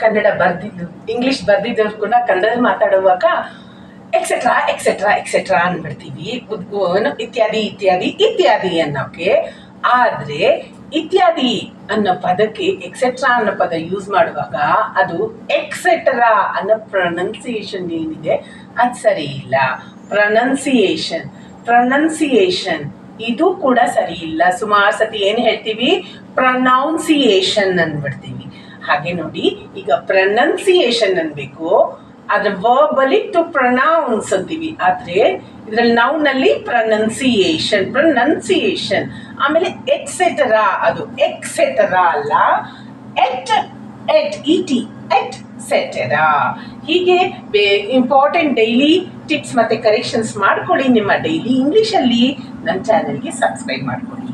Kannada ಬರ್ದಿದ್ದು English ಬರ್ದಿದ್ದವ್ರು ಕೂಡ ಕನ್ನಡದಲ್ಲಿ ಮಾತಾಡುವಾಗ ಎಕ್ಸೆಟ್ರಾ ಎಕ್ಸೆಟ್ರಾ ಎಕ್ಸೆಟ್ರಾ ಅಂದ್ಬಿಡ್ತೀವಿ. ಇತ್ಯಾದಿ ಇತ್ಯಾದಿ ಇತ್ಯಾದಿ ಅನ್ನೋಕೆ. ಆದರೆ ಇತ್ಯಾದಿ ಅನ್ನೋ ಪದಕ್ಕೆ ಎಕ್ಸೆಟ್ರಾ ಅನ್ನೋ ಪದ ಯೂಸ್ ಮಾಡುವಾಗ ಅದು ಎಕ್ಸೆಟ್ರಾ ಅನ್ನೋ ಪ್ರೊನೌನ್ಸಿಯೇಷನ್ ಏನಿದೆ ಅದು ಸರಿ ಇಲ್ಲ. ಪ್ರೊನೌನ್ಸಿಯೇಷನ್ ಇದು ಕೂಡ ಸರಿ ಇಲ್ಲ. ಸುಮಾರು ಸತಿ ಏನು ಹೇಳ್ತೀವಿ, ಪ್ರೊನೌನ್ಸಿಯೇಷನ್ ಅಂದ್ಬಿಡ್ತೀವಿ. ಹಾಗೆ ನೋಡಿ, ಈಗ ಪ್ರೊನೌನ್ಸಿಯೇಷನ್ ಅನ್ಬೇಕು, ಅದ್ರ ವರ್ಬಲ್ಲಿ ಟು ಪ್ರೊನೌನ್ಸ್ ಅಂತೀವಿ. ಆದರೆ ಇದರಲ್ಲಿ ನೌನಲ್ಲಿ ಪ್ರೊನೌನ್ಸಿಯೇಷನ್. ಆಮೇಲೆ ಎಕ್ಸೆಟರಾ, ಅದು ಎಕ್ಸೆಟರಾ ಅಲ್ಲ, ಎಟ್ಸೆಟರಾ. ಹೀಗೆ ಇಂಪಾರ್ಟೆಂಟ್ ಡೈಲಿ ಟಿಪ್ಸ್ ಮತ್ತು ಕರೆಕ್ಷನ್ಸ್ ಮಾಡ್ಕೊಳ್ಳಿ. ನಿಮ್ಮ ಡೈಲಿ ಇಂಗ್ಲೀಷಲ್ಲಿ ನನ್ನ ಚಾನೆಲ್ಗೆ ಸಬ್ಸ್ಕ್ರೈಬ್ ಮಾಡ್ಕೊಳ್ಳಿ.